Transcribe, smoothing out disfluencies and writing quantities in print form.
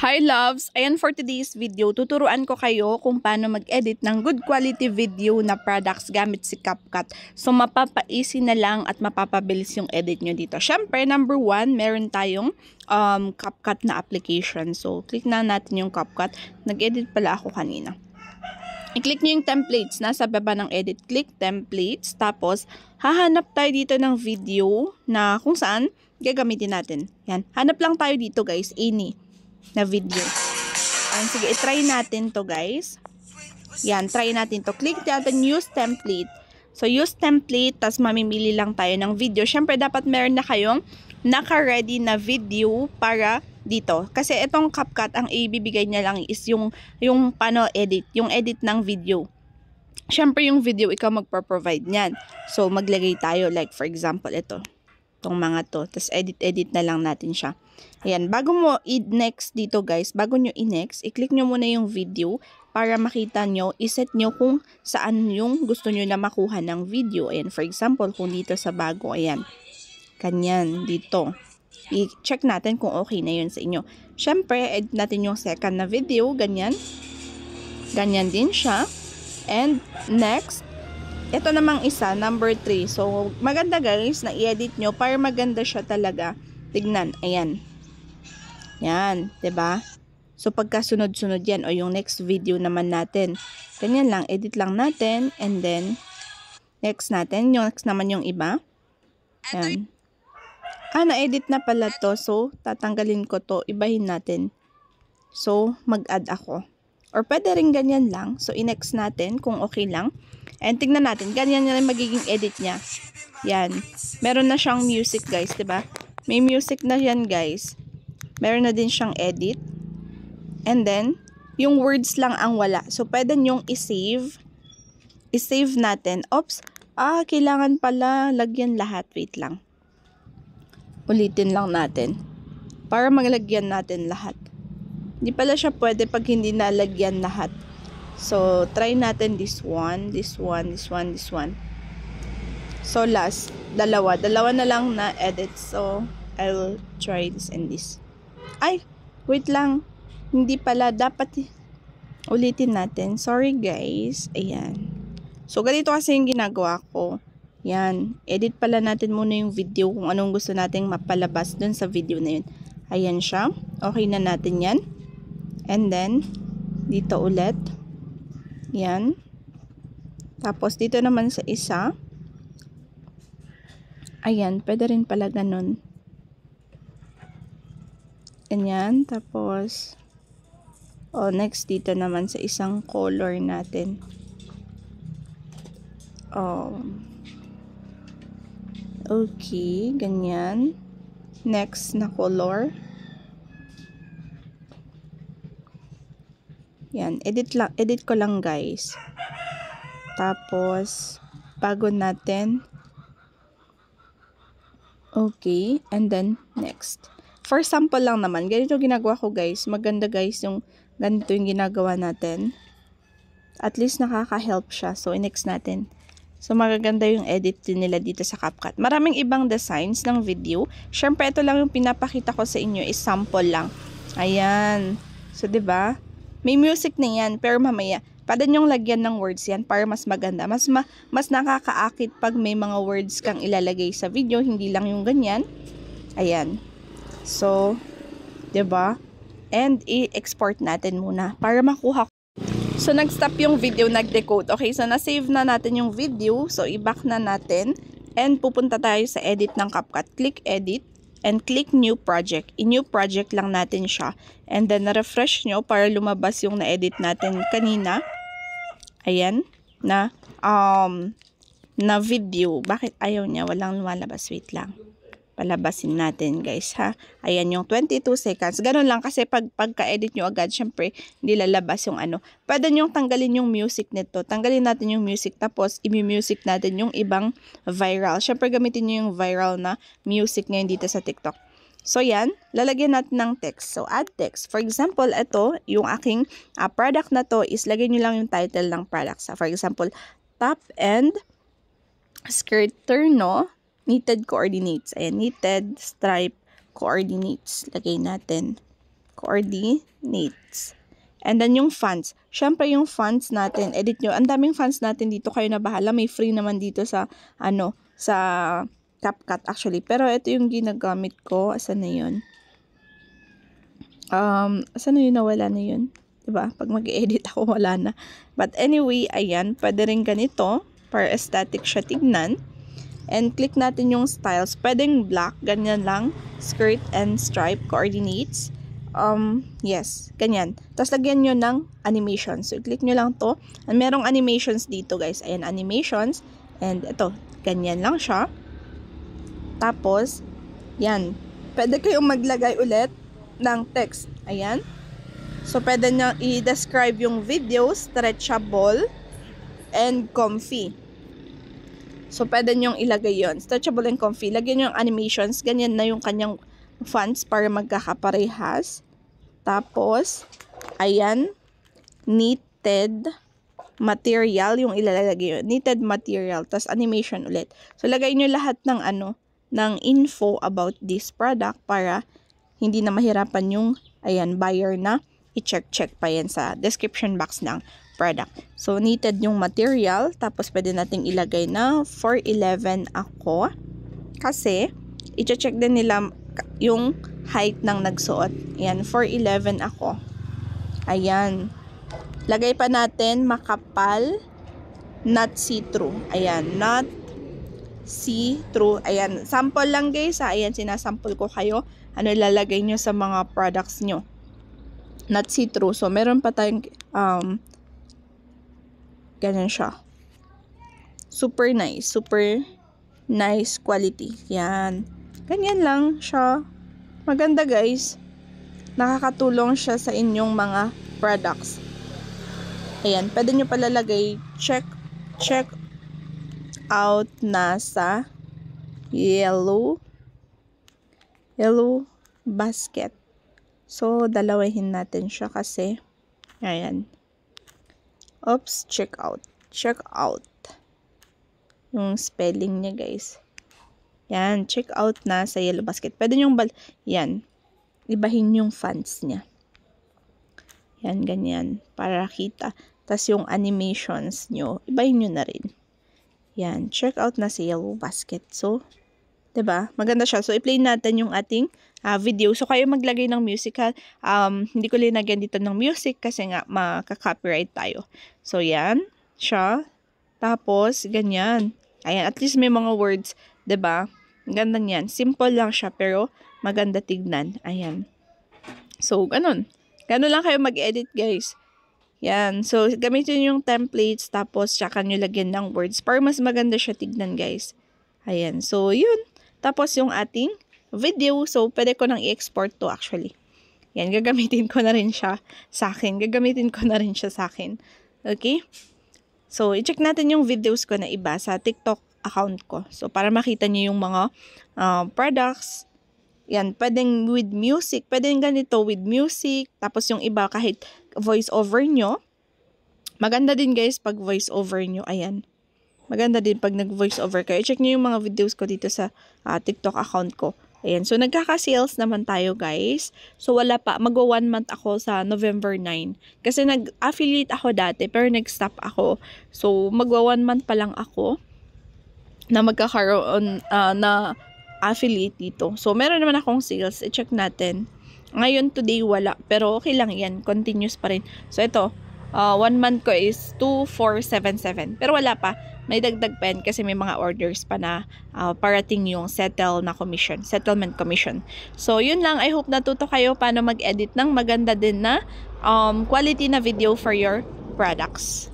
Hi loves! Ayan for today's video, tuturuan ko kayo kung paano mag-edit ng good quality video na products gamit si CapCut. So mapapa-easy na lang at mapapabilis yung edit nyo dito. Syempre, number 1, meron tayong CapCut na application. So click na natin yung CapCut. Nag-edit pala ako kanina. I-click nyo yung templates. Nasa baba ng edit, click templates. Tapos, hahanap tayo dito ng video na kung saan gagamitin natin. Yan. Hanap lang tayo dito guys, any na video. Ayan, sige, i-try natin to guys. Yan, try natin to. Click natin use template. So, use template, tas mamimili lang tayo ng video. Syempre, dapat meron na kayong naka-ready na video para dito. Kasi itong CapCut, ang ibibigay niya lang is yung paano edit, yung edit ng video. Syempre, yung video, ikaw magpa-provide niyan. So, maglagay tayo, like for example, itong mga to. Tapos, edit na lang natin siya. Ayan, bago mo i-next dito guys, bago nyo i-next, i-click nyo muna yung video para makita nyo, iset nyo kung saan yung gusto nyo na makuha ng video. Ayan, for example, kung dito sa bago, ayan, kanyan, dito. I-check natin kung okay na yun sa inyo. Syempre, edit natin yung second na video, ganyan. Ganyan din siya. And, next, ito namang isa, number 3. So, maganda guys, na i-edit nyo para maganda siya talaga. Tignan, ayan. Yan, 'di ba? So pagkasunod-sunod 'yan o yung next video naman natin. Ganyan lang, edit lang natin and then next natin, yung next naman yung iba. Yan. Na-edit na pala to. So tatanggalin ko to, ibahin natin. So mag-add ako. Or pwede rin ganyan lang. So i-next natin kung okay lang. And tignan natin, ganyan na magiging edit niya. Yan. Meron na siyang music guys, 'di ba? May music na 'yan guys. Meron na din siyang edit. And then, yung words lang ang wala. So, pwede nyong i-save. I-save natin. Oops. Kailangan pala lagyan lahat. Wait lang. Ulitin lang natin. Para maglagyan natin lahat. Hindi pala siya pwede pag hindi nalagyan lahat. So, try natin this one. This one. So, last. Dalawa na lang na edit. So, I will try this and this. Ay, wait lang. Hindi pala. Dapat ulitin natin. Sorry guys. Ayan. So, ganito kasi yung ginagawa ko. Yan. Edit pala natin muna yung video kung anong gusto nating mapalabas dun sa video na yun. Ayan siya. Okay na natin yan. And then, dito ulit. Yan. Tapos, dito naman sa isa. Ayan. Pwede rin pala ganun. Ganyan. Tapos, next dito naman sa isang color natin. Okay. Ganyan. Next na color. Yan. Edit ko lang guys. Tapos, bago natin. Okay. And then, next. For sample lang naman, ganito ginagawa ko guys. Maganda guys yung ganito yung ginagawa natin. At least nakaka-help siya. So, next natin. So, magaganda yung edit din nila dito sa CapCut. Maraming ibang designs ng video. Syempre, ito lang yung pinapakita ko sa inyo is sample lang. Ayan. So, 'di ba? May music na yan, pero mamaya, pwede nyong lagyan ng words yan para mas maganda. Mas nakakaakit pag may mga words kang ilalagay sa video, hindi lang yung ganyan. Ayan. So, 'di ba? And i-export natin muna para makuha. So, nag-stop yung video, nag-decode. Okay, so na-save na natin yung video. So, i-back na natin and pupunta tayo sa edit ng CapCut. Click edit and click new project. I-new project lang natin siya. And then, na-refresh nyo para lumabas yung na-edit natin kanina. Ayan, na video. Bakit ayaw niya? Walang lumalabas. Wait lang. Palabasin natin guys ha. Ayan yung 22 seconds. Ganun lang kasi pagka-edit nyo agad, syempre hindi lalabas yung ano. Pwede nyong tanggalin yung music nito. Tanggalin natin yung music tapos i-music natin yung ibang viral. Syempre gamitin nyo yung viral na music ngayon dito sa TikTok. So yan, lalagyan natin ng text. So add text. For example, ito yung aking product na to is lagyan nyo lang yung title ng product. So, for example, top and skirt turno. Knitted coordinates. Ayan, knitted stripe coordinates. Lagay natin. coordinates. And then yung fonts. Syempre yung fonts natin, edit nyo. Ang daming fonts natin dito, kayo na bahala. May free naman dito sa, sa CapCut actually. Pero ito yung ginagamit ko. Asan na yun? Asan na yun? Nawala na yun. Diba? Pag mag-edit ako, wala na. But anyway, ayan. Pwede rin ganito. Para aesthetic siya tignan. And click natin yung styles. Pwedeng black, ganyan lang. Skirt and stripe coordinates. Yes, ganyan. Tapos lagyan nyo ng animations. So, click nyo lang to. And merong animations dito, guys. Ayan, animations. And ito, ganyan lang siya. Tapos, yan. Pwede kayong maglagay ulit ng text. Ayan. So, pwede nyo i-describe yung video, stretchable, and comfy. So, pwede nyo ilagay yon, stretchable and comfy. Lagyan nyo yung animations. Ganyan na yung kanyang fonts para magkakaparehas. Tapos, ayan, knitted material, yung ilalagay yun. Knitted material, tapos animation ulit. So, lagay nyo lahat ng ng info about this product para hindi na mahirapan yung, ayan, buyer na i-check pa yan sa description box ng product. So, knitted yung material, tapos pwede nating ilagay na 411 ako. Kasi, i-check din nila yung height ng nagsuot. Ayan, 4'11 ako. Ayan. Lagay pa natin makapal, not see-through. Ayan, not see-through. Ayan, sample lang guys ha. Ayan, sinasample ko kayo. Ano ilalagay nyo sa mga products nyo. Not see-through. So, meron pa tayong ganyan siya. Super nice quality. Yan. Ganyan lang siya. Maganda guys. Nakakatulong siya sa inyong mga products. Ayan. Pwede nyo palalagay. Check out na sa yellow basket. So, dalawahin natin siya kasi. Ayan. Oops. Check out. Yung spelling niya guys. Yan, check out na sa yellow basket. Pwede nyong yan, ibahin yung fonts niya. Yan, ganyan. Para kita. Tapos yung animations nyo, ibahin nyo na rin. Yan, check out na sa yellow basket. So, 'di ba? Maganda siya. So, i-play natin yung ating video. So, kayo maglagay ng musical. Hindi ko linagyan dito ng music kasi nga maka-copyright tayo. So, yan siya. Tapos, ganyan. Ayan, at least may mga words, 'di ba? Ganda niyan. Simple lang siya pero maganda tignan. Ayan. So, ganun. Ganun lang kayo mag-edit, guys. Yan. So, gamitin yung templates tapos tsaka nyo lagyan ng words para mas maganda siya tignan, guys. Ayan. So, yun. Tapos yung ating video. So, pwede ko nang i-export to actually. Yan. Gagamitin ko na rin siya sa akin. Okay? So, i-check natin yung videos ko na iba sa TikTok account ko. So, para makita niyo yung mga products. Yan, pwedeng with music. Pwedeng ganito with music. Tapos yung iba kahit voice over nyo. Maganda din guys pag voice over nyo. Ayan. Maganda din pag nag-voice over kayo. I-check nyo yung mga videos ko dito sa TikTok account ko. Ayan. So, nagkaka-sales naman tayo guys. So, wala pa. Mag-1 month ako sa November 9. Kasi nag-affiliate ako dati pero nag-stop ako. So, mag-1 month pa lang ako na magkakaroon na affiliate dito. So, meron naman akong sales. I-check natin. Ngayon, today, wala. Pero, okay lang yan. Continuous pa rin. So, ito. 1 month ko is 2,477. Pero, wala pa. May dagdag pa yan kasi may mga orders pa na parating yung settlement commission. So, yun lang. I hope natuto kayo paano mag-edit ng maganda din na quality na video for your products.